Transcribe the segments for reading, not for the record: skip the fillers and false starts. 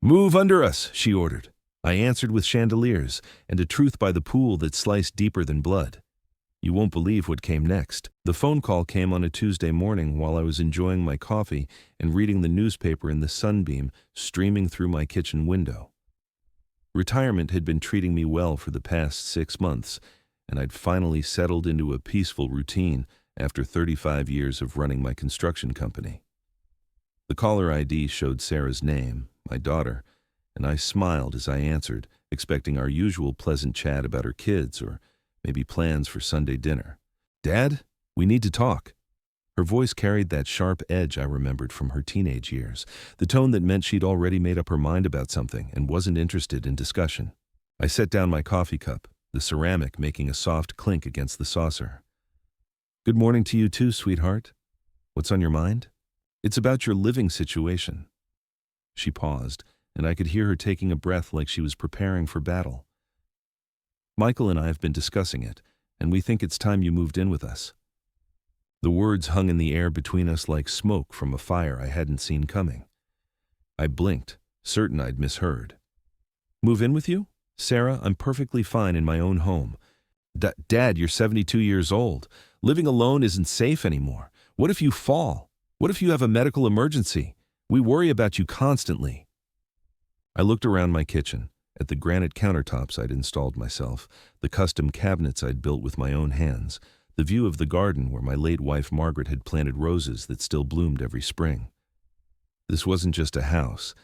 "Move under us," she ordered. I answered with chandeliers and a truth by the pool that sliced deeper than blood. You won't believe what came next. The phone call came on a Tuesday morning while I was enjoying my coffee and reading the newspaper in the sunbeam streaming through my kitchen window. Retirement had been treating me well for the past 6 months, and I'd finally settled into a peaceful routine after 35 years of running my construction company. The caller ID showed Sarah's name, my daughter, and I smiled as I answered, expecting our usual pleasant chat about her kids or maybe plans for Sunday dinner. "Dad, we need to talk." Her voice carried that sharp edge I remembered from her teenage years, the tone that meant she'd already made up her mind about something and wasn't interested in discussion. I set down my coffee cup, the ceramic making a soft clink against the saucer. "Good morning to you too, sweetheart. What's on your mind?" "It's about your living situation." She paused, and I could hear her taking a breath like she was preparing for battle. "Michael and I have been discussing it, and we think it's time you moved in with us." The words hung in the air between us like smoke from a fire I hadn't seen coming. I blinked, certain I'd misheard. "Move in with you? Sarah, I'm perfectly fine in my own home." Dad, you're 72 years old. Living alone isn't safe anymore. What if you fall? What if you have a medical emergency? We worry about you constantly." I looked around my kitchen, at the granite countertops I'd installed myself, the custom cabinets I'd built with my own hands, the view of the garden where my late wife Margaret had planted roses that still bloomed every spring. This wasn't just a house.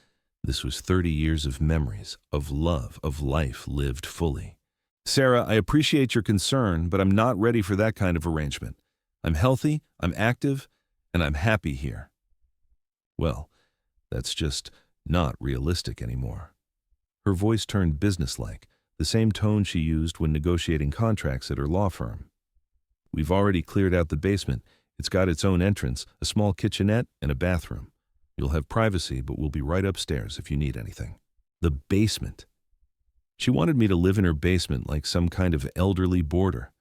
This was 30 years of memories, of love, of life lived fully. "Sarah, I appreciate your concern, but I'm not ready for that kind of arrangement. I'm healthy, I'm active, and I'm happy here." Well, that's just not realistic anymore. Her voice turned businesslike, the same tone she used when negotiating contracts at her law firm. "We've already cleared out the basement. It's got its own entrance, a small kitchenette, and a bathroom. You'll have privacy, but we'll be right upstairs if you need anything." The basement. She wanted me to live in her basement like some kind of elderly boarder.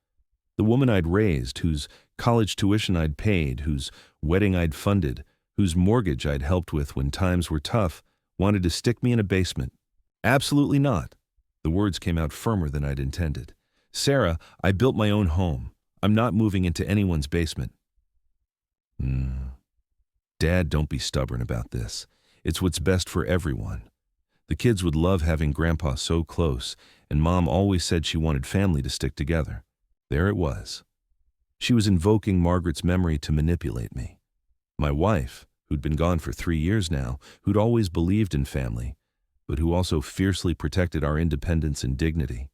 The woman I'd raised, whose college tuition I'd paid, whose wedding I'd funded, whose mortgage I'd helped with when times were tough, wanted to stick me in a basement. "Absolutely not." The words came out firmer than I'd intended. "Sarah, I built my own home. I'm not moving into anyone's basement." "Dad, don't be stubborn about this. It's what's best for everyone. The kids would love having Grandpa so close, and Mom always said she wanted family to stick together." There it was. She was invoking Margaret's memory to manipulate me. My wife, who'd been gone for 3 years now, who'd always believed in family, but who also fiercely protected our independence and dignity.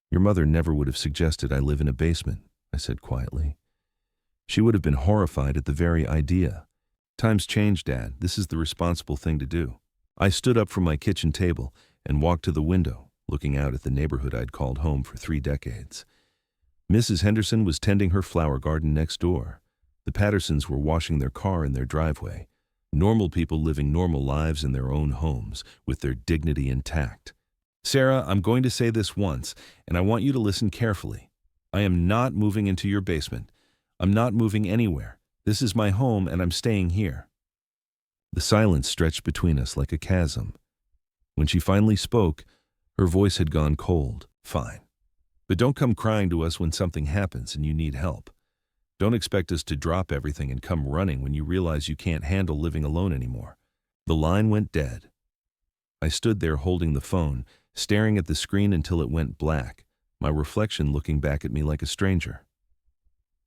"Your mother never would have suggested I live in a basement," I said quietly. "She would have been horrified at the very idea. Times change, Dad. This is the responsible thing to do." I stood up from my kitchen table and walked to the window, looking out at the neighborhood I'd called home for 3 decades. Mrs. Henderson was tending her flower garden next door. The Pattersons were washing their car in their driveway. Normal people living normal lives in their own homes, with their dignity intact. "Sarah, I'm going to say this once, and I want you to listen carefully. I am not moving into your basement. I'm not moving anywhere. This is my home, and I'm staying here." The silence stretched between us like a chasm. When she finally spoke, her voice had gone cold. "Fine. But don't come crying to us when something happens and you need help. Don't expect us to drop everything and come running when you realize you can't handle living alone anymore." The line went dead. I stood there holding the phone, staring at the screen until it went black, my reflection looking back at me like a stranger.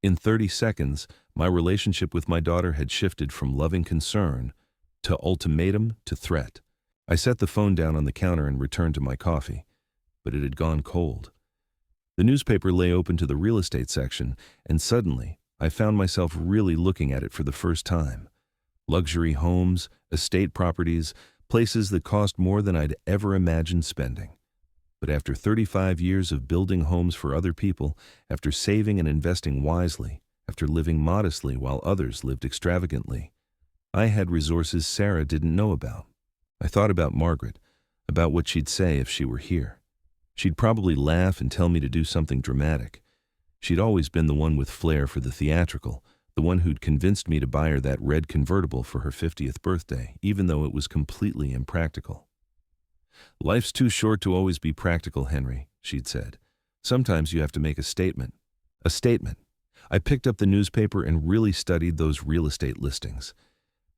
In 30 seconds, my relationship with my daughter had shifted from loving concern to ultimatum to threat. I set the phone down on the counter and returned to my coffee, but it had gone cold. The newspaper lay open to the real estate section, and suddenly I found myself really looking at it for the first time. Luxury homes, estate properties, places that cost more than I'd ever imagined spending. But after 35 years of building homes for other people, after saving and investing wisely, after living modestly while others lived extravagantly, I had resources Sarah didn't know about. I thought about Margaret, about what she'd say if she were here. She'd probably laugh and tell me to do something dramatic. She'd always been the one with flair for the theatrical, the one who'd convinced me to buy her that red convertible for her 50th birthday, even though it was completely impractical. "Life's too short to always be practical, Henry," she'd said. "Sometimes you have to make a statement." A statement. I picked up the newspaper and really studied those real estate listings.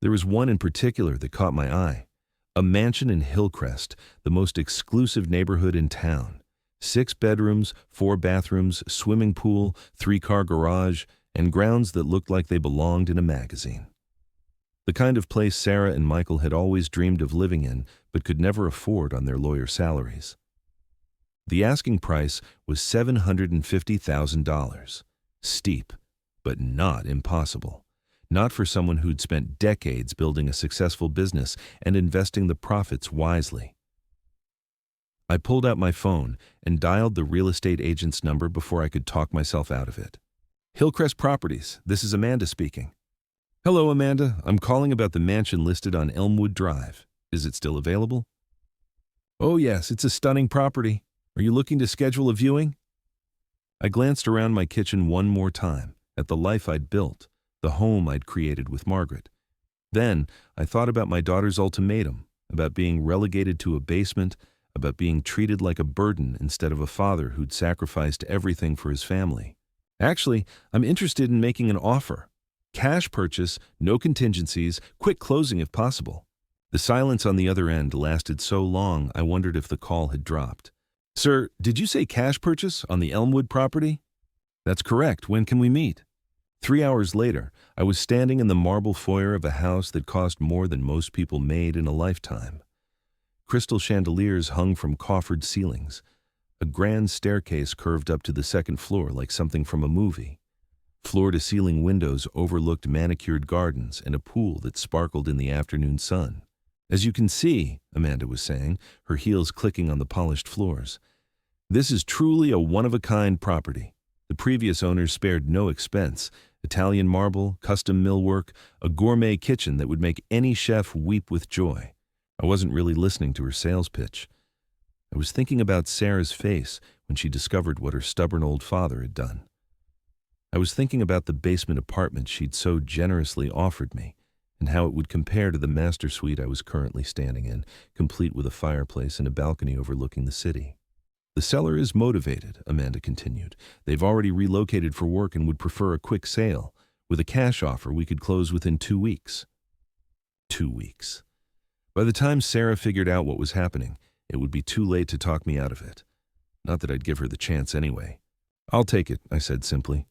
There was one in particular that caught my eye. A mansion in Hillcrest, the most exclusive neighborhood in town. 6 bedrooms, 4 bathrooms, swimming pool, 3-car garage, and grounds that looked like they belonged in a magazine. The kind of place Sarah and Michael had always dreamed of living in, but could never afford on their lawyer salaries. The asking price was $750,000. Steep, but not impossible. Not for someone who'd spent decades building a successful business and investing the profits wisely. I pulled out my phone and dialed the real estate agent's number before I could talk myself out of it. "Hillcrest Properties, this is Amanda speaking." "Hello, Amanda. I'm calling about the mansion listed on Elmwood Drive. Is it still available?" "Oh yes, it's a stunning property. Are you looking to schedule a viewing?" I glanced around my kitchen one more time, at the life I'd built, the home I'd created with Margaret. Then I thought about my daughter's ultimatum, about being relegated to a basement, about being treated like a burden instead of a father who'd sacrificed everything for his family. "Actually, I'm interested in making an offer. Cash purchase, no contingencies, quick closing if possible." The silence on the other end lasted so long I wondered if the call had dropped. "Sir, did you say cash purchase on the Elmwood property?" "That's correct. When can we meet?" 3 hours later, I was standing in the marble foyer of a house that cost more than most people made in a lifetime. Crystal chandeliers hung from coffered ceilings. A grand staircase curved up to the second floor like something from a movie. Floor-to-ceiling windows overlooked manicured gardens and a pool that sparkled in the afternoon sun. "As you can see," Amanda was saying, her heels clicking on the polished floors, "this is truly a one-of-a-kind property. The previous owners spared no expense. Italian marble, custom millwork, a gourmet kitchen that would make any chef weep with joy." I wasn't really listening to her sales pitch. I was thinking about Sarah's face when she discovered what her stubborn old father had done. I was thinking about the basement apartment she'd so generously offered me, and how it would compare to the master suite I was currently standing in, complete with a fireplace and a balcony overlooking the city. "The seller is motivated," Amanda continued. "They've already relocated for work and would prefer a quick sale. With a cash offer, we could close within 2 weeks. 2 weeks. By the time Sarah figured out what was happening, it would be too late to talk me out of it. Not that I'd give her the chance anyway. "I'll take it," I said simply.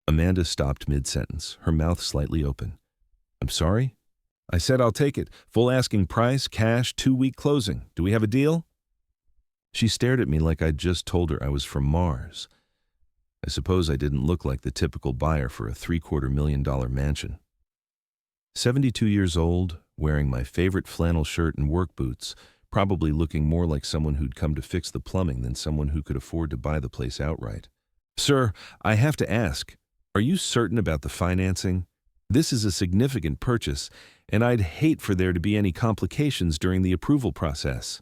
Amanda stopped mid-sentence, her mouth slightly open. "I'm sorry?" "I said I'll take it. Full asking price, cash, 2-week closing. Do we have a deal?" She stared at me like I'd just told her I was from Mars. I suppose I didn't look like the typical buyer for a $750,000 mansion. 72 years old, wearing my favorite flannel shirt and work boots, probably looking more like someone who'd come to fix the plumbing than someone who could afford to buy the place outright. "Sir, I have to ask, are you certain about the financing? This is a significant purchase, and I'd hate for there to be any complications during the approval process."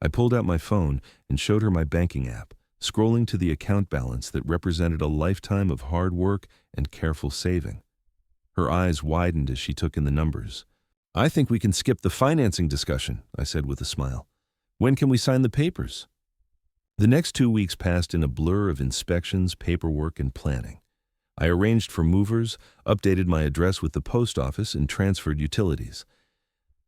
I pulled out my phone and showed her my banking app, scrolling to the account balance that represented a lifetime of hard work and careful saving. Her eyes widened as she took in the numbers. "I think we can skip the financing discussion," I said with a smile. "When can we sign the papers?" The next 2 weeks passed in a blur of inspections, paperwork, and planning. I arranged for movers, updated my address with the post office, and transferred utilities.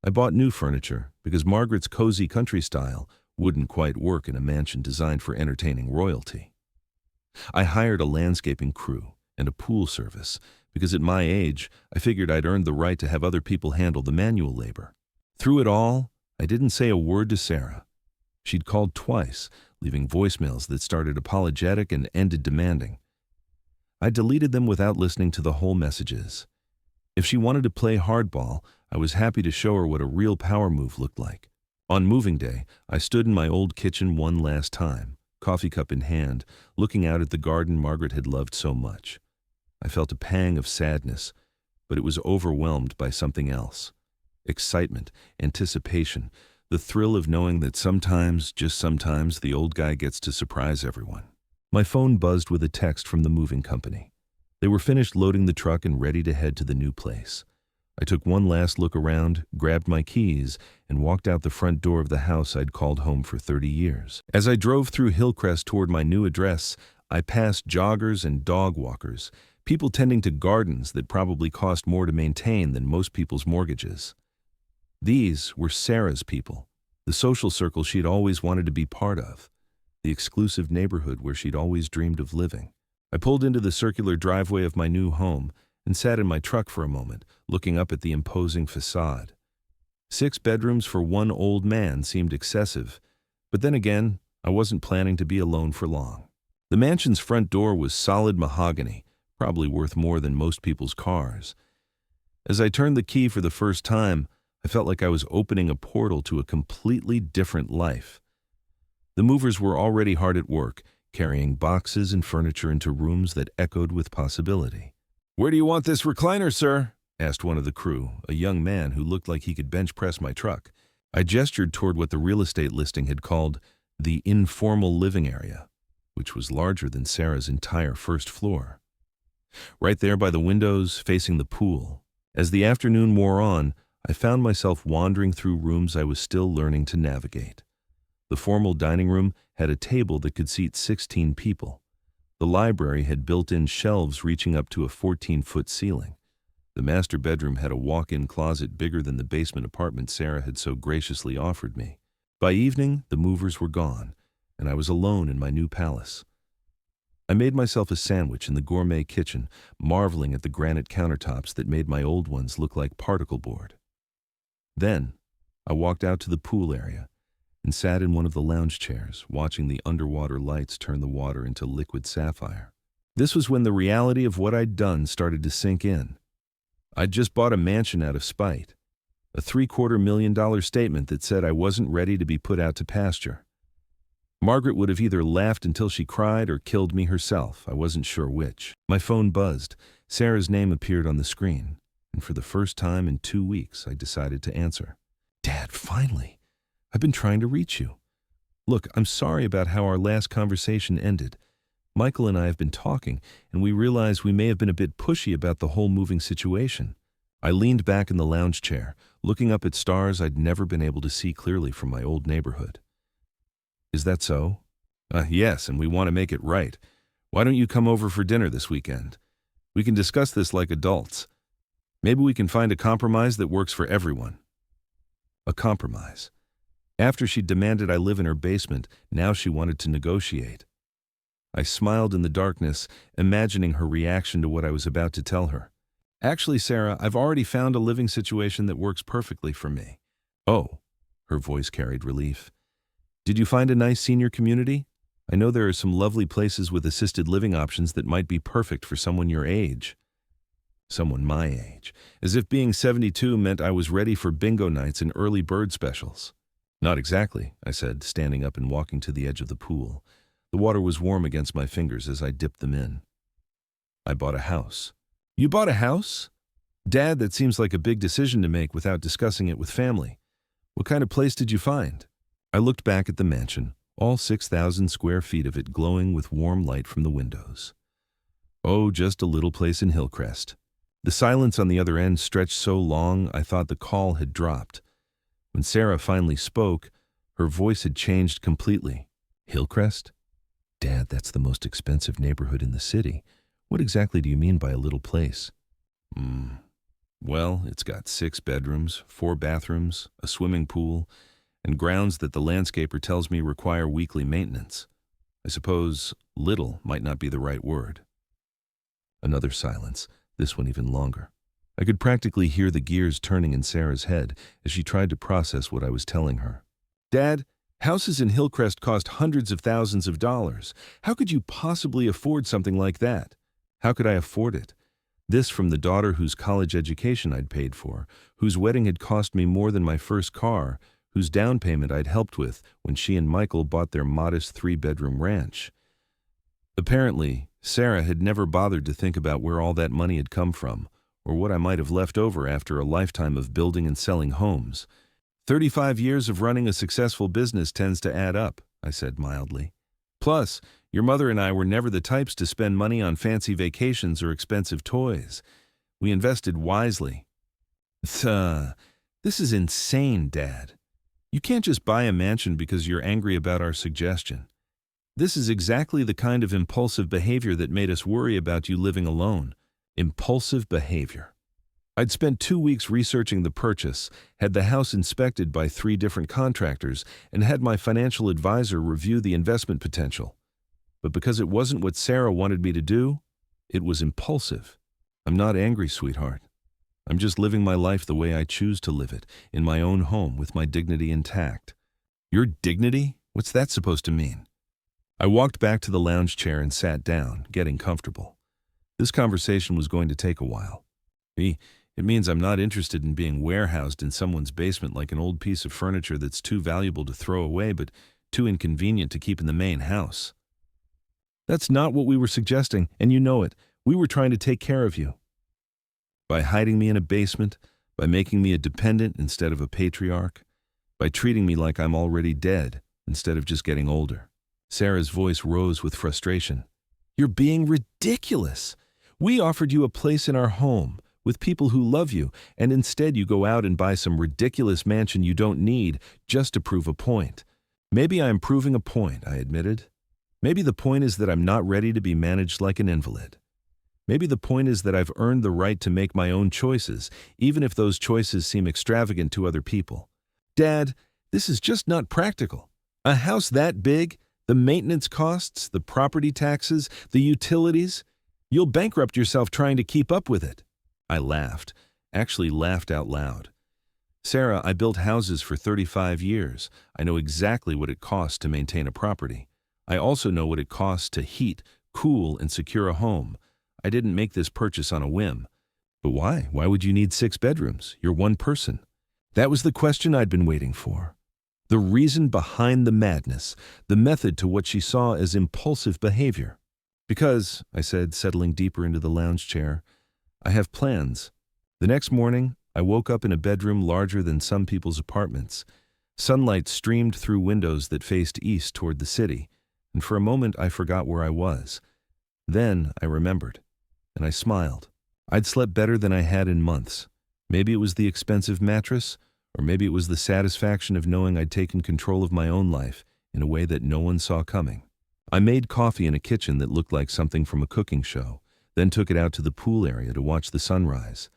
I bought new furniture because Margaret's cozy country style wouldn't quite work in a mansion designed for entertaining royalty. I hired a landscaping crew and a pool service because at my age, I figured I'd earned the right to have other people handle the manual labor. Through it all, I didn't say a word to Sarah. She'd called twice, leaving voicemails that started apologetic and ended demanding. I deleted them without listening to the whole messages. If she wanted to play hardball, I was happy to show her what a real power move looked like. On moving day, I stood in my old kitchen one last time, coffee cup in hand, looking out at the garden Margaret had loved so much. I felt a pang of sadness, but it was overwhelmed by something else. Excitement, anticipation, the thrill of knowing that sometimes, just sometimes, the old guy gets to surprise everyone. My phone buzzed with a text from the moving company. They were finished loading the truck and ready to head to the new place. I took one last look around, grabbed my keys, and walked out the front door of the house I'd called home for 30 years. As I drove through Hillcrest toward my new address, I passed joggers and dog walkers, people tending to gardens that probably cost more to maintain than most people's mortgages. These were Sarah's people, the social circle she'd always wanted to be part of, the exclusive neighborhood where she'd always dreamed of living. I pulled into the circular driveway of my new home and sat in my truck for a moment, looking up at the imposing facade. 6 bedrooms for one old man seemed excessive, but then again, I wasn't planning to be alone for long. The mansion's front door was solid mahogany, probably worth more than most people's cars. As I turned the key for the first time, I felt like I was opening a portal to a completely different life. The movers were already hard at work, carrying boxes and furniture into rooms that echoed with possibility. "Where do you want this recliner, sir?" asked one of the crew, a young man who looked like he could bench press my truck. I gestured toward what the real estate listing had called the informal living area, which was larger than Sarah's entire first floor. Right there by the windows, facing the pool. As the afternoon wore on, I found myself wandering through rooms I was still learning to navigate. The formal dining room had a table that could seat 16 people. The library had built-in shelves reaching up to a 14-foot ceiling. The master bedroom had a walk-in closet bigger than the basement apartment Sarah had so graciously offered me. By evening, the movers were gone, and I was alone in my new palace. I made myself a sandwich in the gourmet kitchen, marveling at the granite countertops that made my old ones look like particle board. Then, I walked out to the pool area and sat in one of the lounge chairs, watching the underwater lights turn the water into liquid sapphire. This was when the reality of what I'd done started to sink in. I'd just bought a mansion out of spite, a $750,000 statement that said I wasn't ready to be put out to pasture. Margaret would have either laughed until she cried or killed me herself. I wasn't sure which. My phone buzzed. Sarah's name appeared on the screen, and for the first time in 2 weeks, I decided to answer. "Dad, finally. I've been trying to reach you. Look, I'm sorry about how our last conversation ended. Michael and I have been talking, and we realize we may have been a bit pushy about the whole moving situation." I leaned back in the lounge chair, looking up at stars I'd never been able to see clearly from my old neighborhood. "Is that so?" Yes, and we want to make it right. Why don't you come over for dinner this weekend? We can discuss this like adults. Maybe we can find a compromise that works for everyone." A compromise. After she demanded I live in her basement, now she wanted to negotiate. I smiled in the darkness, imagining her reaction to what I was about to tell her. "Actually, Sarah, I've already found a living situation that works perfectly for me." "Oh," her voice carried relief. "Did you find a nice senior community? I know there are some lovely places with assisted living options that might be perfect for someone your age." Someone my age. As if being 72 meant I was ready for bingo nights and early bird specials. "Not exactly," I said, standing up and walking to the edge of the pool. The water was warm against my fingers as I dipped them in. "I bought a house." "You bought a house? Dad, that seems like a big decision to make without discussing it with family. What kind of place did you find?" I looked back at the mansion, all 6,000 square feet of it glowing with warm light from the windows. "Oh, just a little place in Hillcrest." The silence on the other end stretched so long I thought the call had dropped. When Sarah finally spoke, her voice had changed completely. "Hillcrest? Dad, that's the most expensive neighborhood in the city. What exactly do you mean by a little place?" Well, it's got 6 bedrooms, 4 bathrooms, a swimming pool, and grounds that the landscaper tells me require weekly maintenance. I suppose little might not be the right word." Another silence, this one even longer. I could practically hear the gears turning in Sarah's head as she tried to process what I was telling her. "Dad, houses in Hillcrest cost hundreds of thousands of dollars. How could you possibly afford something like that?" How could I afford it? This from the daughter whose college education I'd paid for, whose wedding had cost me more than my first car, whose down payment I'd helped with when she and Michael bought their modest 3-bedroom ranch. Apparently, Sarah had never bothered to think about where all that money had come from, or what I might have left over after a lifetime of building and selling homes. 35 years of running a successful business tends to add up, I said mildly. Plus, your mother and I were never the types to spend money on fancy vacations or expensive toys. We invested wisely. This is insane, Dad. You can't just buy a mansion because you're angry about our suggestion. This is exactly the kind of impulsive behavior that made us worry about you living alone. Impulsive behavior. I'd spent 2 weeks researching the purchase, had the house inspected by 3 different contractors, and had my financial advisor review the investment potential. But because it wasn't what Sarah wanted me to do, it was impulsive. I'm not angry, sweetheart. I'm just living my life the way I choose to live it, in my own home with my dignity intact. Your dignity? What's that supposed to mean? I walked back to the lounge chair and sat down, getting comfortable. This conversation was going to take a while. It means I'm not interested in being warehoused in someone's basement like an old piece of furniture that's too valuable to throw away but too inconvenient to keep in the main house. That's not what we were suggesting, and you know it. We were trying to take care of you. By hiding me in a basement, by making me a dependent instead of a patriarch, by treating me like I'm already dead instead of just getting older. Sarah's voice rose with frustration. You're being ridiculous. We offered you a place in our home with people who love you, and instead you go out and buy some ridiculous mansion you don't need just to prove a point. Maybe I'm proving a point, I admitted. Maybe the point is that I'm not ready to be managed like an invalid. Maybe the point is that I've earned the right to make my own choices, even if those choices seem extravagant to other people. Dad, this is just not practical. A house that big, the maintenance costs, the property taxes, the utilities, you'll bankrupt yourself trying to keep up with it. I laughed, actually laughed out loud. Sarah, I built houses for 35 years. I know exactly what it costs to maintain a property. I also know what it costs to heat, cool, and secure a home. I didn't make this purchase on a whim. But why? Why would you need 6 bedrooms? You're one person. That was the question I'd been waiting for. The reason behind the madness, the method to what she saw as impulsive behavior. Because, I said, settling deeper into the lounge chair, I have plans. The next morning, I woke up in a bedroom larger than some people's apartments. Sunlight streamed through windows that faced east toward the city, and for a moment I forgot where I was. Then I remembered, and I smiled. I'd slept better than I had in months. Maybe it was the expensive mattress, or maybe it was the satisfaction of knowing I'd taken control of my own life in a way that no one saw coming. I made coffee in a kitchen that looked like something from a cooking show, then took it out to the pool area to watch the sunrise.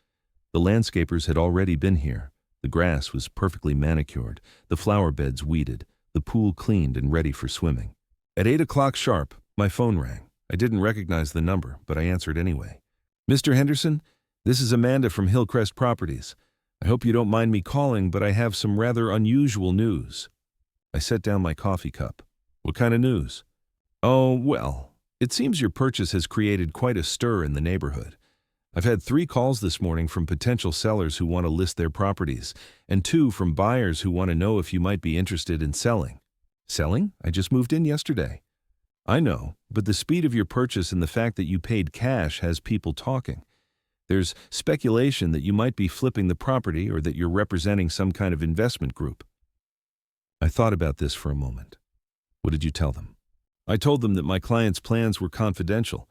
The landscapers had already been here. The grass was perfectly manicured, the flower beds weeded, the pool cleaned and ready for swimming. At 8 o'clock sharp, my phone rang. I didn't recognize the number, but I answered anyway. Mr. Henderson, this is Amanda from Hillcrest Properties. I hope you don't mind me calling, but I have some rather unusual news. I set down my coffee cup. What kind of news? Oh, well, it seems your purchase has created quite a stir in the neighborhood. I've had 3 calls this morning from potential sellers who want to list their properties, and 2 from buyers who want to know if you might be interested in selling. Selling? I just moved in yesterday. I know, but the speed of your purchase and the fact that you paid cash has people talking. There's speculation that you might be flipping the property or that you're representing some kind of investment group. I thought about this for a moment. What did you tell them? I told them that my client's plans were confidential,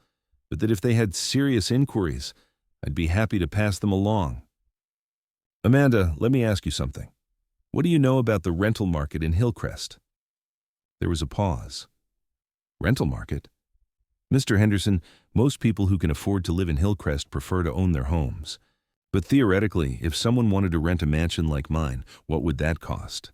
but that if they had serious inquiries, I'd be happy to pass them along. Amanda, let me ask you something. What do you know about the rental market in Hillcrest? There was a pause. Rental market? Mr. Henderson, most people who can afford to live in Hillcrest prefer to own their homes. But theoretically, if someone wanted to rent a mansion like mine, what would that cost?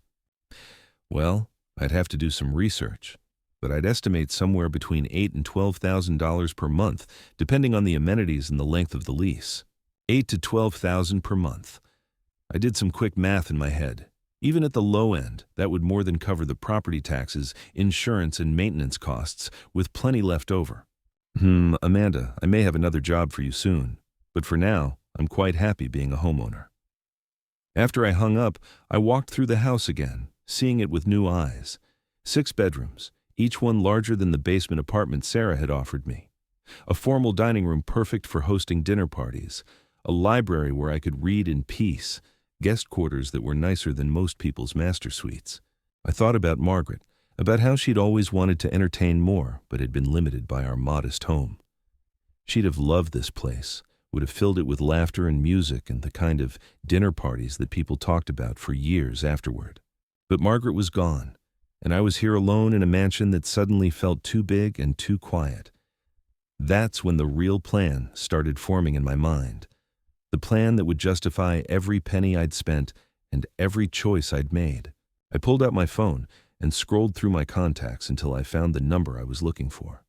Well, I'd have to do some research, but I'd estimate somewhere between $8,000 and $12,000 per month, depending on the amenities and the length of the lease. $8,000 to $12,000 per month. I did some quick math in my head. Even at the low end, that would more than cover the property taxes, insurance, and maintenance costs, with plenty left over. Amanda, I may have another job for you soon, but for now, I'm quite happy being a homeowner. After I hung up, I walked through the house again, seeing it with new eyes. 6 bedrooms, each one larger than the basement apartment Sarah had offered me. A formal dining room perfect for hosting dinner parties. A library where I could read in peace. Guest quarters that were nicer than most people's master suites. I thought about Margaret, about how she'd always wanted to entertain more, but had been limited by our modest home. She'd have loved this place, would have filled it with laughter and music and the kind of dinner parties that people talked about for years afterward. But Margaret was gone, and I was here alone in a mansion that suddenly felt too big and too quiet. That's when the real plan started forming in my mind. The plan that would justify every penny I'd spent and every choice I'd made. I pulled out my phone and scrolled through my contacts until I found the number I was looking for.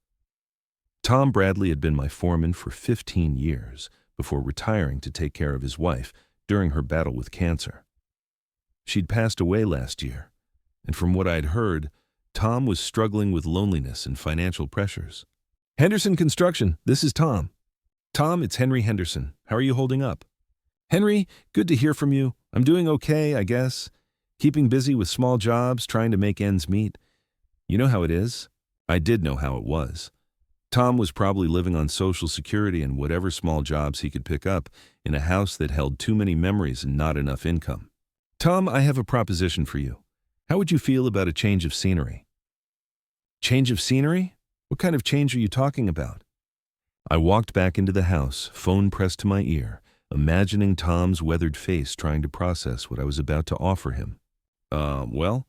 Tom Bradley had been my foreman for 15 years before retiring to take care of his wife during her battle with cancer. She'd passed away last year, and from what I'd heard, Tom was struggling with loneliness and financial pressures. Henderson Construction, this is Tom. Tom, it's Henry Henderson. How are you holding up? Henry, good to hear from you. I'm doing okay, I guess. Keeping busy with small jobs, trying to make ends meet. You know how it is. I did know how it was. Tom was probably living on Social Security and whatever small jobs he could pick up in a house that held too many memories and not enough income. Tom, I have a proposition for you. How would you feel about a change of scenery? Change of scenery? What kind of change are you talking about? I walked back into the house, phone pressed to my ear, imagining Tom's weathered face trying to process what I was about to offer him. Well,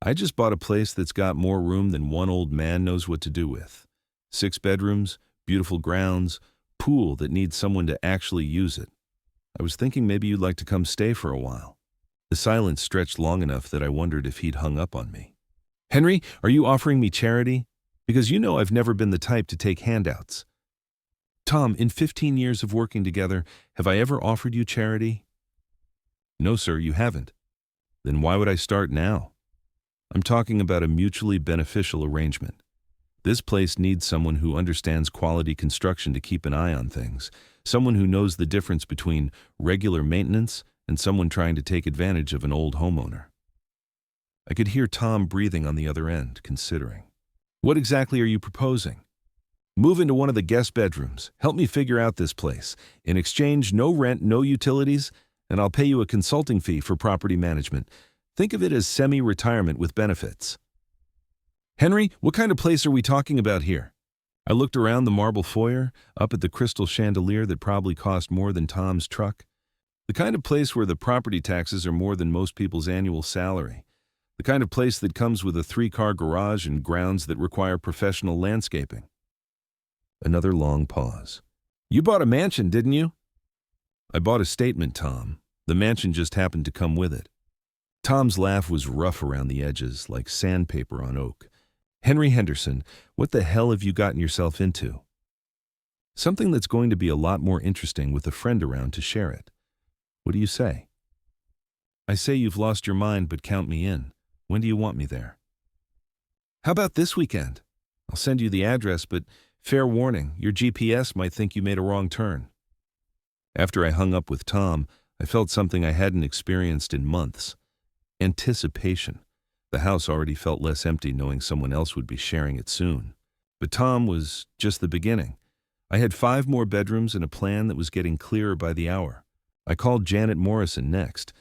I just bought a place that's got more room than one old man knows what to do with. 6 bedrooms, beautiful grounds, pool that needs someone to actually use it. I was thinking maybe you'd like to come stay for a while. The silence stretched long enough that I wondered if he'd hung up on me. Henry, are you offering me charity? Because you know I've never been the type to take handouts. Tom, in 15 years of working together, have I ever offered you charity? No, sir, you haven't. Then why would I start now? I'm talking about a mutually beneficial arrangement. This place needs someone who understands quality construction to keep an eye on things, someone who knows the difference between regular maintenance and someone trying to take advantage of an old homeowner. I could hear Tom breathing on the other end, considering. What exactly are you proposing? Move into one of the guest bedrooms. Help me figure out this place. In exchange, no rent, no utilities, and I'll pay you a consulting fee for property management. Think of it as semi-retirement with benefits. Henry, what kind of place are we talking about here? I looked around the marble foyer, up at the crystal chandelier that probably cost more than Tom's truck. The kind of place where the property taxes are more than most people's annual salary. The kind of place that comes with a 3-car garage and grounds that require professional landscaping. Another long pause. You bought a mansion, didn't you? I bought a statement, Tom. The mansion just happened to come with it. Tom's laugh was rough around the edges, like sandpaper on oak. Henry Henderson, what the hell have you gotten yourself into? Something that's going to be a lot more interesting with a friend around to share it. What do you say? I say you've lost your mind, but count me in. When do you want me there? How about this weekend? I'll send you the address, but fair warning, your GPS might think you made a wrong turn. After I hung up with Tom, I felt something I hadn't experienced in months. Anticipation. The house already felt less empty knowing someone else would be sharing it soon. But Tom was just the beginning. I had 5 more bedrooms and a plan that was getting clearer by the hour. I called Janet Morrison next.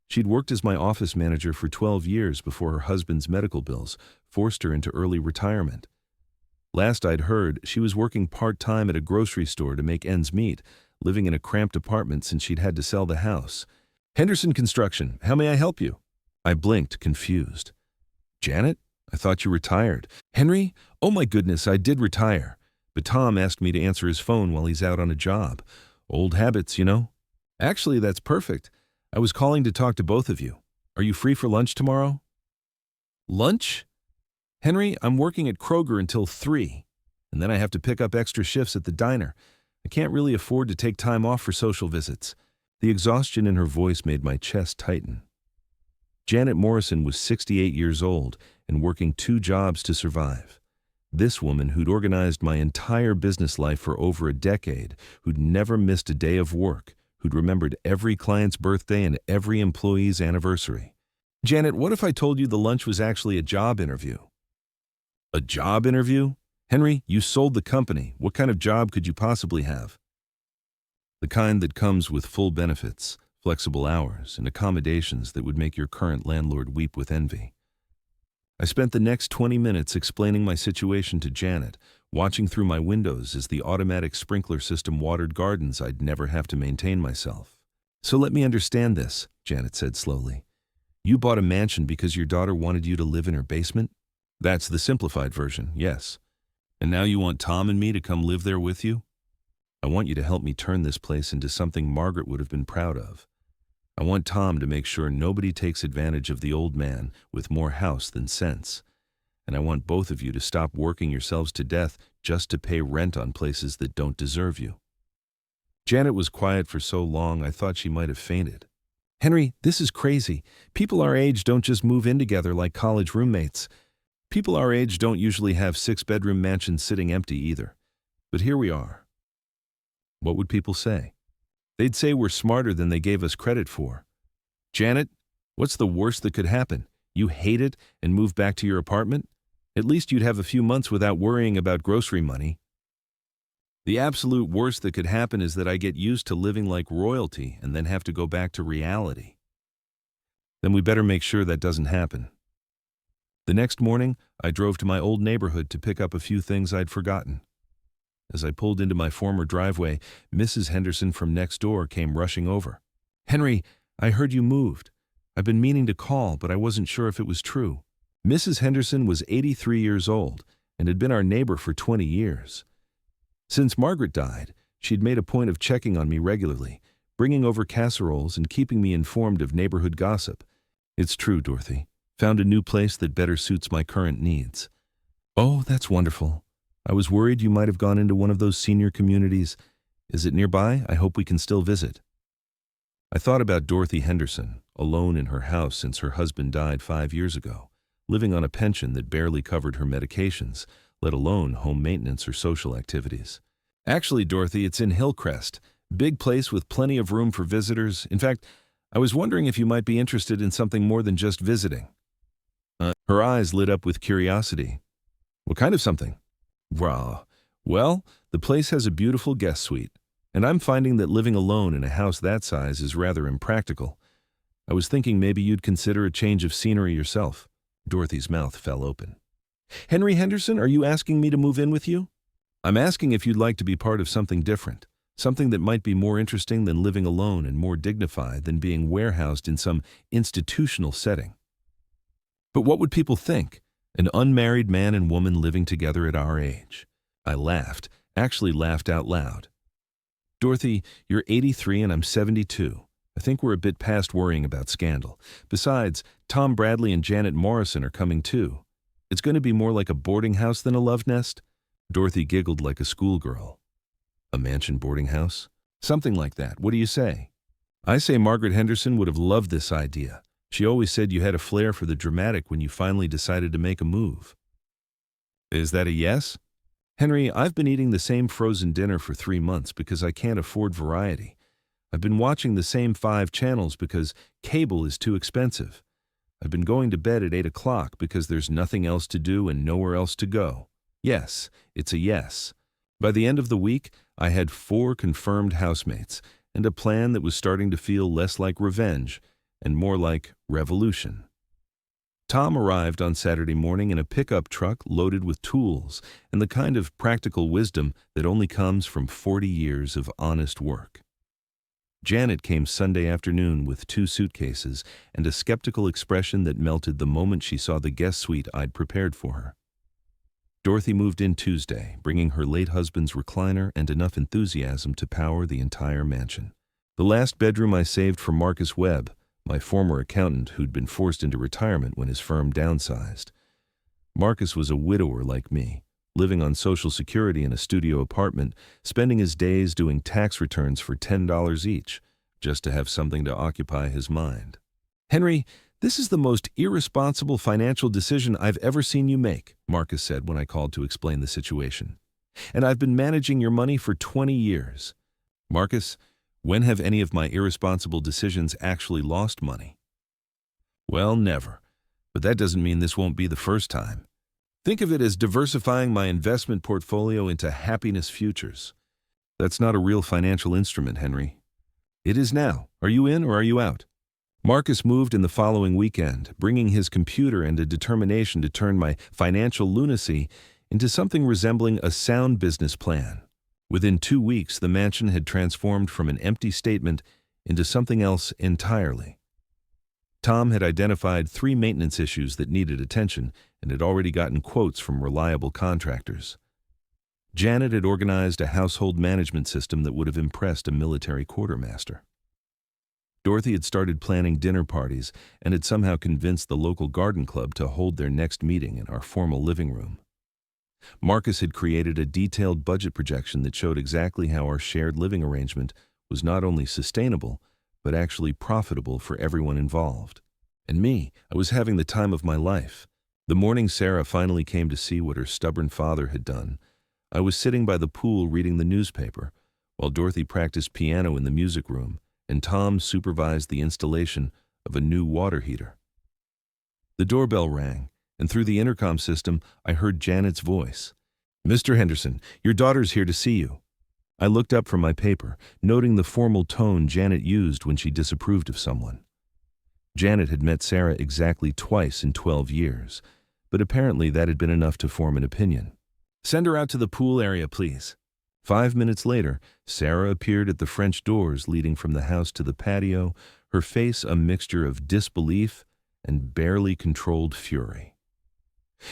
She'd worked as my office manager for 12 years before her husband's medical bills forced her into early retirement. Last I'd heard, she was working part-time at a grocery store to make ends meet, living in a cramped apartment since she'd had to sell the house. Henderson Construction, how may I help you? I blinked, confused. Janet? I thought you retired. Henry? Oh my goodness, I did retire. But Tom asked me to answer his phone while he's out on a job. Old habits, you know? Actually, that's perfect. I was calling to talk to both of you. Are you free for lunch tomorrow? Lunch? Henry, I'm working at Kroger until 3, and then I have to pick up extra shifts at the diner. I can't really afford to take time off for social visits. The exhaustion in her voice made my chest tighten. Janet Morrison was 68 years old and working 2 jobs to survive. This woman who'd organized my entire business life for over a decade, who'd never missed a day of work, who'd remembered every client's birthday and every employee's anniversary. Janet, what if I told you the lunch was actually a job interview? A job interview? Henry, you sold the company. What kind of job could you possibly have? The kind that comes with full benefits, flexible hours, and accommodations that would make your current landlord weep with envy. I spent the next 20 minutes explaining my situation to Janet, watching through my windows as the automatic sprinkler system watered gardens I'd never have to maintain myself. "So let me understand this," Janet said slowly. "You bought a mansion because your daughter wanted you to live in her basement?" "That's the simplified version, yes. And now you want Tom and me to come live there with you? I want you to help me turn this place into something Margaret would have been proud of. I want Tom to make sure nobody takes advantage of the old man with more house than sense. And I want both of you to stop working yourselves to death just to pay rent on places that don't deserve you." Janet was quiet for so long I thought she might have fainted. "Henry, this is crazy. People our age don't just move in together like college roommates. People our age don't usually have 6-bedroom mansions sitting empty either. But here we are." What would people say? They'd say we're smarter than they gave us credit for. "Janet, what's the worst that could happen? You hate it and move back to your apartment? At least you'd have a few months without worrying about grocery money." "The absolute worst that could happen is that I get used to living like royalty and then have to go back to reality." "Then we better make sure that doesn't happen." The next morning, I drove to my old neighborhood to pick up a few things I'd forgotten. As I pulled into my former driveway, Mrs. Henderson from next door came rushing over. "Henry, I heard you moved. I've been meaning to call, but I wasn't sure if it was true." Mrs. Henderson was 83 years old and had been our neighbor for 20 years. Since Margaret died, she'd made a point of checking on me regularly, bringing over casseroles and keeping me informed of neighborhood gossip. "It's true, Dorothy. Found a new place that better suits my current needs." "Oh, that's wonderful. I was worried you might have gone into one of those senior communities. Is it nearby? I hope we can still visit." I thought about Dorothy Henderson, alone in her house since her husband died 5 years ago, living on a pension that barely covered her medications, let alone home maintenance or social activities. "Actually, Dorothy, it's in Hillcrest. Big place with plenty of room for visitors. In fact, I was wondering if you might be interested in something more than just visiting." Her eyes lit up with curiosity. "What kind of something?" Well, the place has a beautiful guest suite, and I'm finding that living alone in a house that size is rather impractical. I was thinking maybe you'd consider a change of scenery yourself." Dorothy's mouth fell open. "Henry Henderson, are you asking me to move in with you?" "I'm asking if you'd like to be part of something different, something that might be more interesting than living alone and more dignified than being warehoused in some institutional setting." "But what would people think? An unmarried man and woman living together at our age." I laughed, actually laughed out loud. "Dorothy, you're 83 and I'm 72. I think we're a bit past worrying about scandal. Besides, Tom Bradley and Janet Morrison are coming too. It's going to be more like a boarding house than a love nest." Dorothy giggled like a schoolgirl. "A mansion boarding house? Something like that. What do you say?" "I say Margaret Henderson would have loved this idea. She always said you had a flair for the dramatic when you finally decided to make a move." "Is that a yes?" "Henry, I've been eating the same frozen dinner for 3 months because I can't afford variety. I've been watching the same 5 channels because cable is too expensive. I've been going to bed at 8 o'clock because there's nothing else to do and nowhere else to go. Yes, it's a yes." By the end of the week, I had 4 confirmed housemates and a plan that was starting to feel less like revenge and more like revolution. Tom arrived on Saturday morning in a pickup truck loaded with tools and the kind of practical wisdom that only comes from 40 years of honest work. Janet came Sunday afternoon with 2 suitcases and a skeptical expression that melted the moment she saw the guest suite I'd prepared for her. Dorothy moved in Tuesday, bringing her late husband's recliner and enough enthusiasm to power the entire mansion. The last bedroom I saved for Marcus Webb, my former accountant who'd been forced into retirement when his firm downsized. Marcus was a widower like me, living on Social Security in a studio apartment, spending his days doing tax returns for $10 each, just to have something to occupy his mind. "Henry, this is the most irresponsible financial decision I've ever seen you make," Marcus said when I called to explain the situation. "And I've been managing your money for 20 years. Marcus, when have any of my irresponsible decisions actually lost money?" "Well, never. But that doesn't mean this won't be the first time. Think of it as diversifying my investment portfolio into happiness futures." "That's not a real financial instrument, Henry." "It is now. Are you in or are you out?" Marcus moved in the following weekend, bringing his computer and a determination to turn my financial lunacy into something resembling a sound business plan. Within 2 weeks, the mansion had transformed from an empty statement into something else entirely. Tom had identified 3 maintenance issues that needed attention and had already gotten quotes from reliable contractors. Janet had organized a household management system that would have impressed a military quartermaster. Dorothy had started planning dinner parties and had somehow convinced the local garden club to hold their next meeting in our formal living room. Marcus had created a detailed budget projection that showed exactly how our shared living arrangement was not only sustainable, but actually profitable for everyone involved. And me, I was having the time of my life. The morning Sarah finally came to see what her stubborn father had done, I was sitting by the pool reading the newspaper, while Dorothy practiced piano in the music room, and Tom supervised the installation of a new water heater. The doorbell rang, and through the intercom system, I heard Janet's voice. "Mr. Henderson, your daughter's here to see you." I looked up from my paper, noting the formal tone Janet used when she disapproved of someone. Janet had met Sarah exactly twice in 12 years, but apparently that had been enough to form an opinion. "Send her out to the pool area, please." 5 minutes later, Sarah appeared at the French doors leading from the house to the patio, her face a mixture of disbelief and barely controlled fury.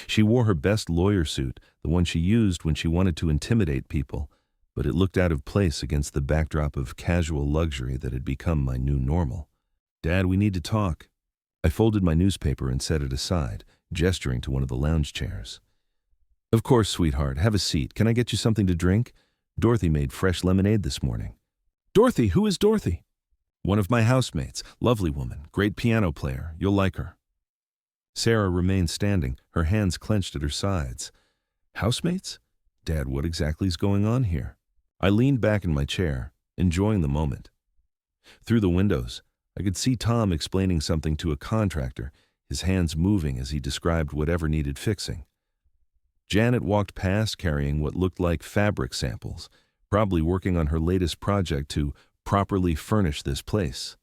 She wore her best lawyer suit, the one she used when she wanted to intimidate people, but it looked out of place against the backdrop of casual luxury that had become my new normal. "Dad, we need to talk." I folded my newspaper and set it aside, gesturing to one of the lounge chairs. "Of course, sweetheart. Have a seat. Can I get you something to drink? Dorothy made fresh lemonade this morning." "Dorothy? Who is Dorothy?" "One of my housemates. Lovely woman. Great piano player. You'll like her." Sarah remained standing, her hands clenched at her sides. "Housemates? Dad, what exactly is going on here?" I leaned back in my chair, enjoying the moment. Through the windows, I could see Tom explaining something to a contractor, his hands moving as he described whatever needed fixing. Janet walked past carrying what looked like fabric samples, probably working on her latest project to properly furnish this place.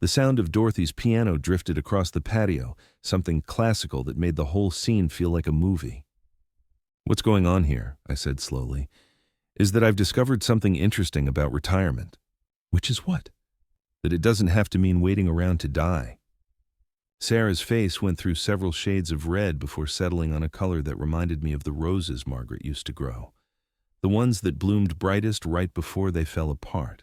The sound of Dorothy's piano drifted across the patio, something classical that made the whole scene feel like a movie. "What's going on here," I said slowly, "is that I've discovered something interesting about retirement." "Which is what?" "That it doesn't have to mean waiting around to die." Sarah's face went through several shades of red before settling on a color that reminded me of the roses Margaret used to grow, the ones that bloomed brightest right before they fell apart.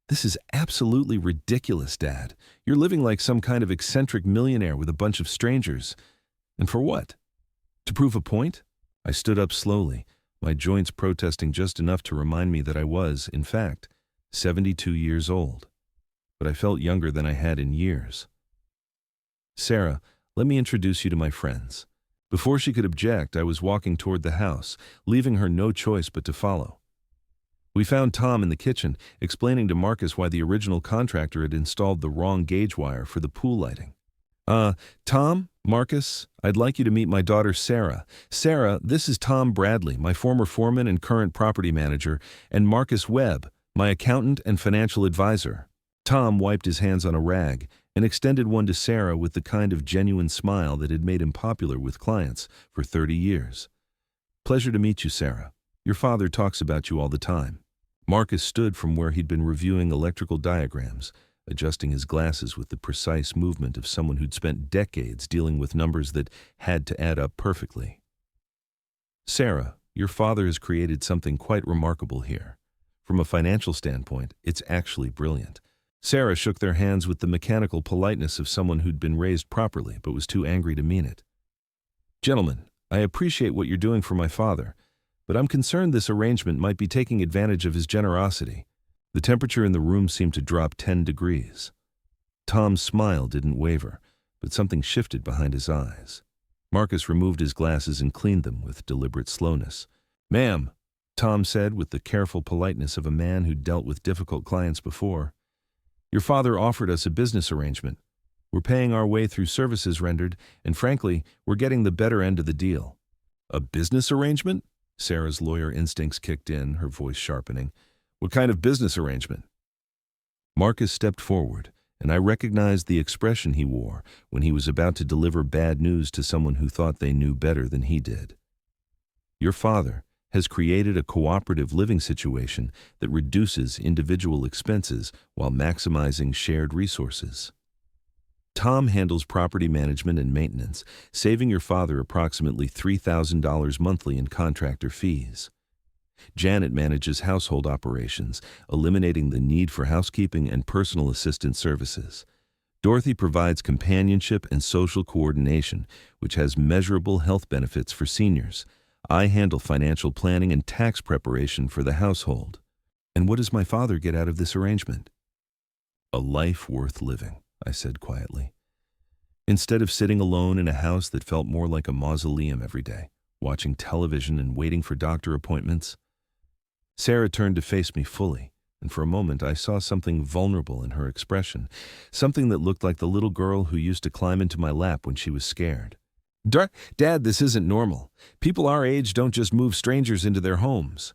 "This is absolutely ridiculous, Dad. You're living like some kind of eccentric millionaire with a bunch of strangers. And for what? To prove a point?" I stood up slowly, my joints protesting just enough to remind me that I was, in fact, 72 years old. But I felt younger than I had in years. "Sarah, let me introduce you to my friends." Before she could object, I was walking toward the house, leaving her no choice but to follow. We found Tom in the kitchen, explaining to Marcus why the original contractor had installed the wrong gauge wire for the pool lighting. Tom, Marcus, I'd like you to meet my daughter Sarah. Sarah, this is Tom Bradley, my former foreman and current property manager, and Marcus Webb, my accountant and financial advisor." Tom wiped his hands on a rag and extended one to Sarah with the kind of genuine smile that had made him popular with clients for 30 years. "Pleasure to meet you, Sarah. Your father talks about you all the time." Marcus stood from where he'd been reviewing electrical diagrams, adjusting his glasses with the precise movement of someone who'd spent decades dealing with numbers that had to add up perfectly. "Sarah, your father has created something quite remarkable here. From a financial standpoint, it's actually brilliant." Sarah shook their hands with the mechanical politeness of someone who'd been raised properly but was too angry to mean it. "Gentlemen, I appreciate what you're doing for my father, but I'm concerned this arrangement might be taking advantage of his generosity." The temperature in the room seemed to drop 10 degrees. Tom's smile didn't waver, but something shifted behind his eyes. Marcus removed his glasses and cleaned them with deliberate slowness. "Ma'am," Tom said with the careful politeness of a man who'd dealt with difficult clients before, "your father offered us a business arrangement. We're paying our way through services rendered, and frankly, we're getting the better end of the deal." "A business arrangement?" Sarah's lawyer instincts kicked in, her voice sharpening. "What kind of business arrangement?" Marcus stepped forward, and I recognized the expression he wore when he was about to deliver bad news to someone who thought they knew better than he did. Your father has created a cooperative living situation that reduces individual expenses while maximizing shared resources. Tom handles property management and maintenance, saving your father approximately $3,000 monthly in contractor fees. Janet manages household operations, eliminating the need for housekeeping and personal assistant services. Dorothy provides companionship and social coordination, which has measurable health benefits for seniors. I handle financial planning and tax preparation for the household. And what does my father get out of this arrangement? A life worth living, I said quietly. Instead of sitting alone in a house that felt more like a mausoleum every day, watching television and waiting for doctor appointments. Sarah turned to face me fully, and for a moment I saw something vulnerable in her expression, something that looked like the little girl who used to climb into my lap when she was scared. Dad, this isn't normal. People our age don't just move strangers into their homes.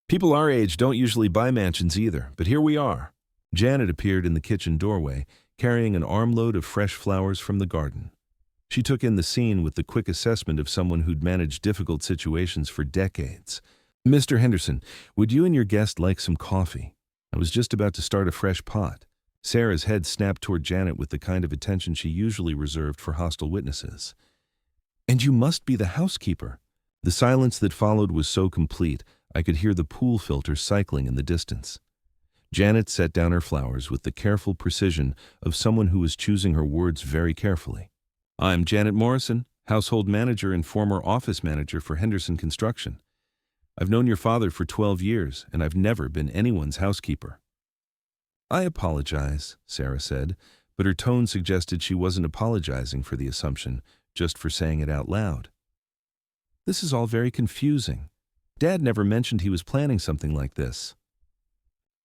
People our age don't usually buy mansions either, but here we are. Janet appeared in the kitchen doorway, carrying an armload of fresh flowers from the garden. She took in the scene with the quick assessment of someone who'd managed difficult situations for decades. Mr. Henderson, would you and your guest like some coffee? I was just about to start a fresh pot. Sarah's head snapped toward Janet with the kind of attention she usually reserved for hostile witnesses. And you must be the housekeeper. The silence that followed was so complete, I could hear the pool filter cycling in the distance. Janet set down her flowers with the careful precision of someone who was choosing her words very carefully. I'm Janet Morrison, household manager and former office manager for Henderson Construction. I've known your father for 12 years, and I've never been anyone's housekeeper. I apologize, Sarah said, but her tone suggested she wasn't apologizing for the assumption, just for saying it out loud. This is all very confusing. Dad never mentioned he was planning something like this.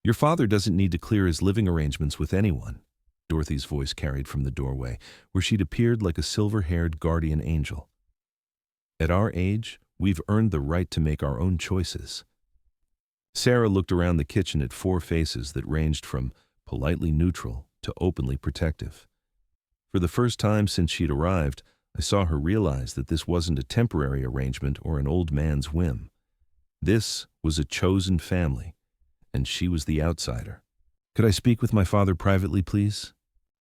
Your father doesn't need to clear his living arrangements with anyone, Dorothy's voice carried from the doorway, where she'd appeared like a silver-haired guardian angel. At our age, we've earned the right to make our own choices. Sarah looked around the kitchen at four faces that ranged from politely neutral to openly protective. For the first time since she'd arrived, I saw her realize that this wasn't a temporary arrangement or an old man's whim. This was a chosen family, and she was the outsider. Could I speak with my father privately, please?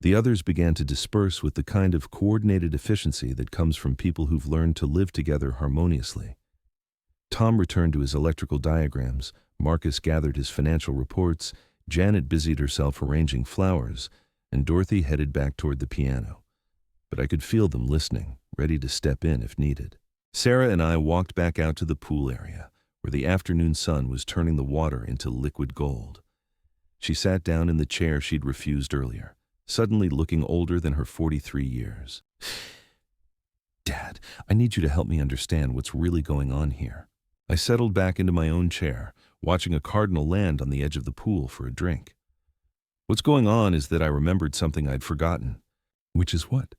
The others began to disperse with the kind of coordinated efficiency that comes from people who've learned to live together harmoniously. Tom returned to his electrical diagrams, Marcus gathered his financial reports, Janet busied herself arranging flowers, and Dorothy headed back toward the piano. But I could feel them listening, ready to step in if needed. Sarah and I walked back out to the pool area, where the afternoon sun was turning the water into liquid gold. She sat down in the chair she'd refused earlier, suddenly looking older than her 43 years. Dad, I need you to help me understand what's really going on here. I settled back into my own chair, watching a cardinal land on the edge of the pool for a drink. What's going on is that I remembered something I'd forgotten. Which is what?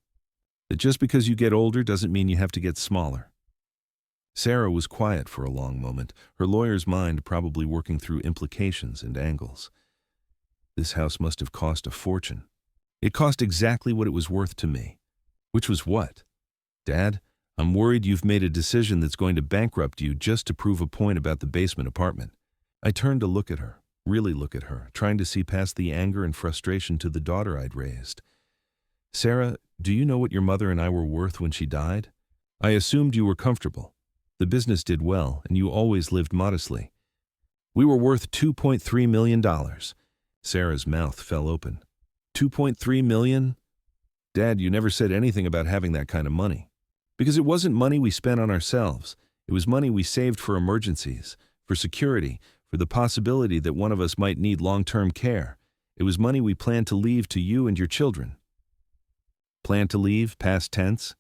That just because you get older doesn't mean you have to get smaller. Sarah was quiet for a long moment, her lawyer's mind probably working through implications and angles. This house must have cost a fortune. It cost exactly what it was worth to me. Which was what? Dad, I'm worried you've made a decision that's going to bankrupt you just to prove a point about the basement apartment. I turned to look at her, really look at her, trying to see past the anger and frustration to the daughter I'd raised. Sarah, do you know what your mother and I were worth when she died? I assumed you were comfortable. The business did well, and you always lived modestly. We were worth $2.3 million. Sarah's mouth fell open. $2.3 million? Dad, you never said anything about having that kind of money. Because it wasn't money we spent on ourselves. It was money we saved for emergencies, for security, for the possibility that one of us might need long-term care. It was money we planned to leave to you and your children. Plan to leave, past tense?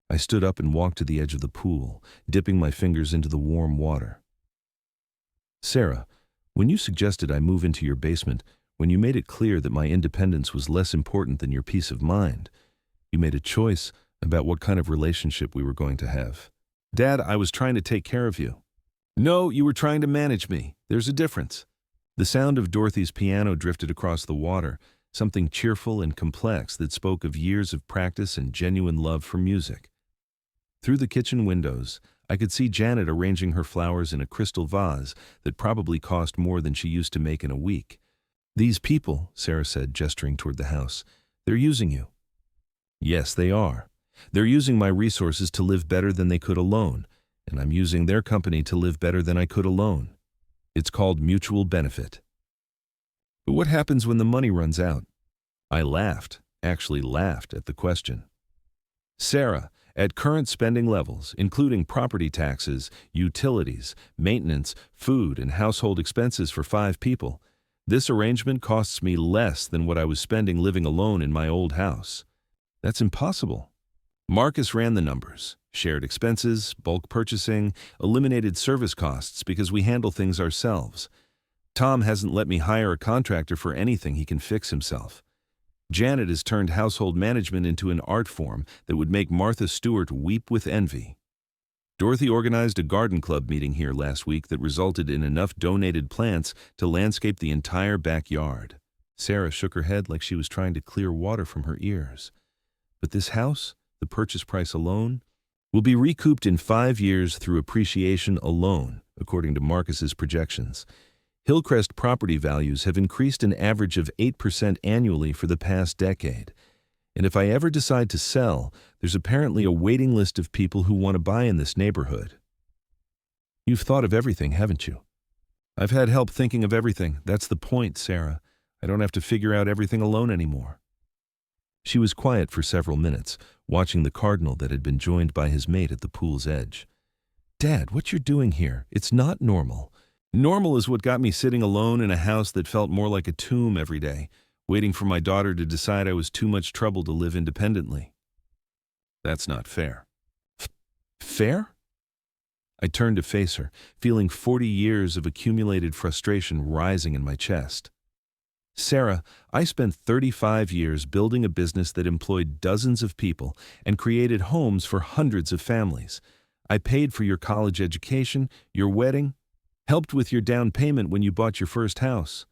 I stood up and walked to the edge of the pool, dipping my fingers into the warm water. Sarah, when you suggested I move into your basement, when you made it clear that my independence was less important than your peace of mind, you made a choice about what kind of relationship we were going to have. Dad, I was trying to take care of you. No, you were trying to manage me. There's a difference. The sound of Dorothy's piano drifted across the water, something cheerful and complex that spoke of years of practice and genuine love for music. Through the kitchen windows, I could see Janet arranging her flowers in a crystal vase that probably cost more than she used to make in a week. "These people," Sarah said, gesturing toward the house, "they're using you." "Yes, they are. They're using my resources to live better than they could alone, and I'm using their company to live better than I could alone. It's called mutual benefit." "But what happens when the money runs out?" I laughed, actually laughed at the question. "Sarah, at current spending levels, including property taxes, utilities, maintenance, food, and household expenses for 5 people, this arrangement costs me less than what I was spending living alone in my old house." "That's impossible." Marcus ran the numbers, shared expenses, bulk purchasing, eliminated service costs because we handle things ourselves. Tom hasn't let me hire a contractor for anything he can fix himself. Janet has turned household management into an art form that would make Martha Stewart weep with envy. Dorothy organized a garden club meeting here last week that resulted in enough donated plants to landscape the entire backyard. Sarah shook her head like she was trying to clear water from her ears. "But this house, the purchase price alone, will be recouped in 5 years through appreciation alone, according to Marcus's projections. Hillcrest property values have increased an average of 8% annually for the past decade. And if I ever decide to sell, there's apparently a waiting list of people who want to buy in this neighborhood." "You've thought of everything, haven't you?" "I've had help thinking of everything. That's the point, Sarah. I don't have to figure out everything alone anymore." She was quiet for several minutes, watching the cardinal that had been joined by his mate at the pool's edge. "Dad, what you're doing here, it's not normal." "Normal is what got me sitting alone in a house that felt more like a tomb every day, waiting for my daughter to decide I was too much trouble to live independently." "That's not fair." "Fair?" I turned to face her, feeling 40 years of accumulated frustration rising in my chest. "Sarah, I spent 35 years building a business that employed dozens of people and created homes for hundreds of families. I paid for your college education, your wedding, helped with your down payment when you bought your first house.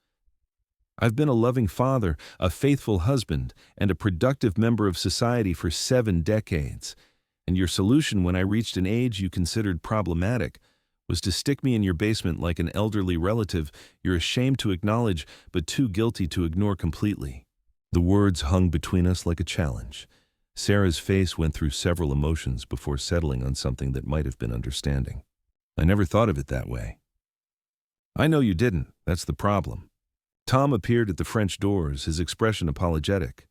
I've been a loving father, a faithful husband, and a productive member of society for 7 decades. And your solution when I reached an age you considered problematic was to stick me in your basement like an elderly relative you're ashamed to acknowledge but too guilty to ignore completely." The words hung between us like a challenge. Sarah's face went through several emotions before settling on something that might have been understanding. "I never thought of it that way." "I know you didn't. That's the problem." Tom appeared at the French doors, his expression apologetic.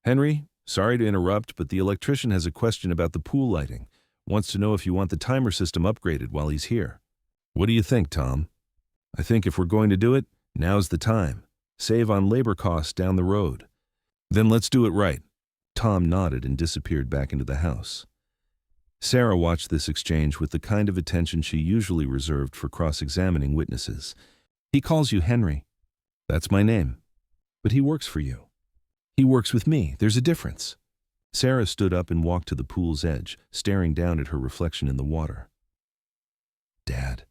"Henry, sorry to interrupt, but the electrician has a question about the pool lighting. Wants to know if you want the timer system upgraded while he's here." "What do you think, Tom?" "I think if we're going to do it, now's the time. Save on labor costs down the road." "Then let's do it right." Tom nodded and disappeared back into the house. Sarah watched this exchange with the kind of attention she usually reserved for cross-examining witnesses. "He calls you Henry." "That's my name." "But he works for you." "He works with me. There's a difference." Sarah stood up and walked to the pool's edge, staring down at her reflection in the water. "Dad,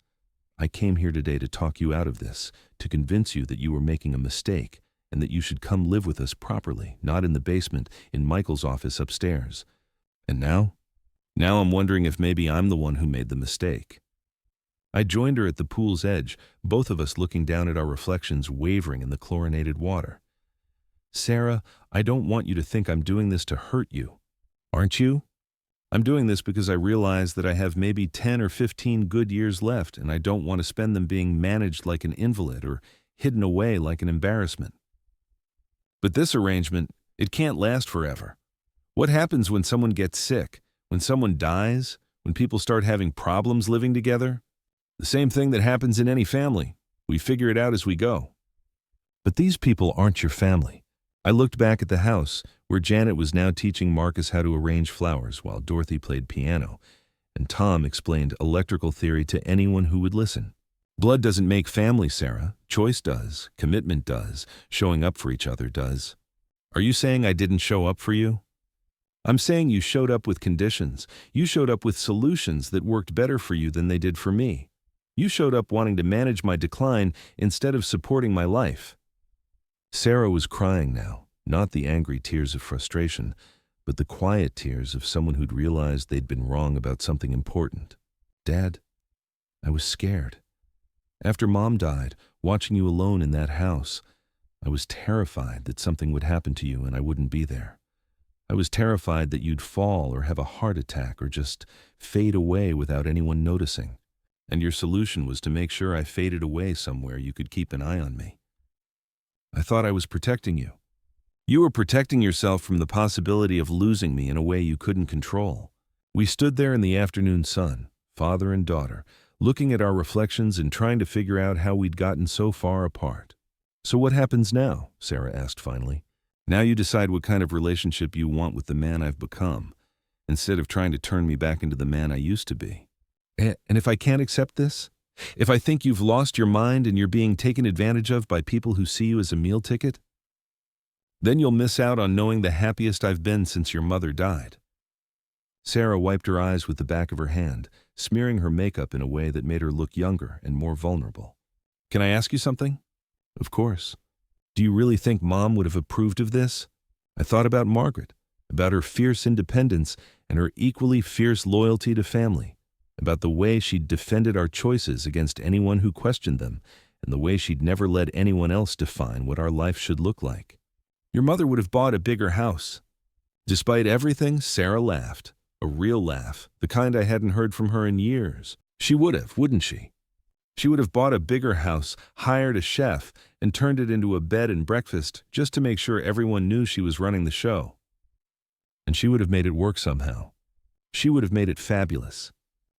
I came here today to talk you out of this, to convince you that you were making a mistake, and that you should come live with us properly, not in the basement, in Michael's office upstairs. And now? Now I'm wondering if maybe I'm the one who made the mistake." I joined her at the pool's edge, both of us looking down at our reflections wavering in the chlorinated water. "Sarah, I don't want you to think I'm doing this to hurt you. Aren't you? I'm doing this because I realize that I have maybe 10 or 15 good years left, and I don't want to spend them being managed like an invalid or hidden away like an embarrassment." "But this arrangement, it can't last forever. What happens when someone gets sick, when someone dies, when people start having problems living together? The same thing that happens in any family. We figure it out as we go." "But these people aren't your family." I looked back at the house, where Janet was now teaching Marcus how to arrange flowers while Dorothy played piano, and Tom explained electrical theory to anyone who would listen. "Blood doesn't make family, Sarah. Choice does. Commitment does. Showing up for each other does." "Are you saying I didn't show up for you?" "I'm saying you showed up with conditions. You showed up with solutions that worked better for you than they did for me. You showed up wanting to manage my decline instead of supporting my life." Sarah was crying now, not the angry tears of frustration, but the quiet tears of someone who'd realized they'd been wrong about something important. Dad, I was scared. After Mom died, watching you alone in that house, I was terrified that something would happen to you and I wouldn't be there. I was terrified that you'd fall or have a heart attack or just fade away without anyone noticing. And your solution was to make sure I faded away somewhere you could keep an eye on me. I thought I was protecting you. You were protecting yourself from the possibility of losing me in a way you couldn't control. We stood there in the afternoon sun, father and daughter, looking at our reflections and trying to figure out how we'd gotten so far apart. So what happens now? Sarah asked finally. Now you decide what kind of relationship you want with the man I've become, instead of trying to turn me back into the man I used to be. And if I can't accept this? If I think you've lost your mind and you're being taken advantage of by people who see you as a meal ticket? Then you'll miss out on knowing the happiest I've been since your mother died. Sarah wiped her eyes with the back of her hand, smearing her makeup in a way that made her look younger and more vulnerable. Can I ask you something? Of course. Do you really think Mom would have approved of this? I thought about Margaret, about her fierce independence and her equally fierce loyalty to family, about the way she'd defended our choices against anyone who questioned them, and the way she'd never let anyone else define what our life should look like. Your mother would have bought a bigger house. Despite everything, Sarah laughed. A real laugh, the kind I hadn't heard from her in years. She would have, wouldn't she? She would have bought a bigger house, hired a chef, and turned it into a bed and breakfast just to make sure everyone knew she was running the show. And she would have made it work somehow. She would have made it fabulous.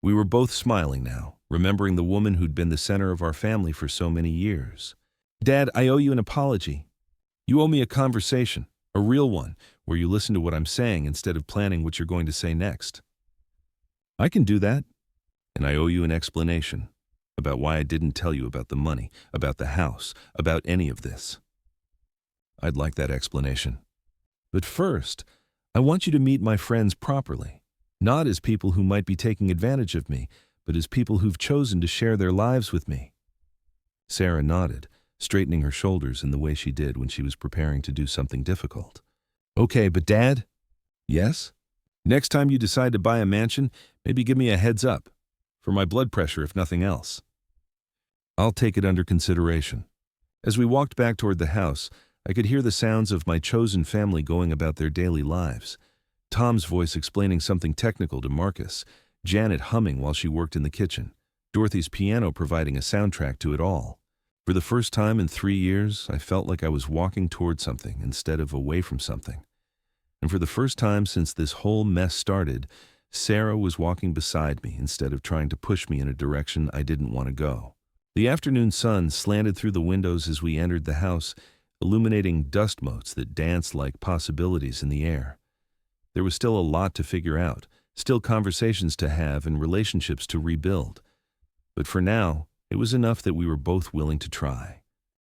We were both smiling now, remembering the woman who'd been the center of our family for so many years. Dad, I owe you an apology. You owe me a conversation, a real one, where you listen to what I'm saying instead of planning what you're going to say next. I can do that. And I owe you an explanation about why I didn't tell you about the money, about the house, about any of this. I'd like that explanation. But first, I want you to meet my friends properly, not as people who might be taking advantage of me, but as people who've chosen to share their lives with me. Sarah nodded, straightening her shoulders in the way she did when she was preparing to do something difficult. Okay, but Dad? Yes? Next time you decide to buy a mansion, maybe give me a heads up. For my blood pressure, if nothing else. I'll take it under consideration. As we walked back toward the house, I could hear the sounds of my chosen family going about their daily lives. Tom's voice explaining something technical to Marcus, Janet humming while she worked in the kitchen, Dorothy's piano providing a soundtrack to it all. For the first time in 3 years, I felt like I was walking toward something instead of away from something. And for the first time since this whole mess started, Sarah was walking beside me instead of trying to push me in a direction I didn't want to go. The afternoon sun slanted through the windows as we entered the house, illuminating dust motes that danced like possibilities in the air. There was still a lot to figure out, still conversations to have and relationships to rebuild. But for now, it was enough that we were both willing to try.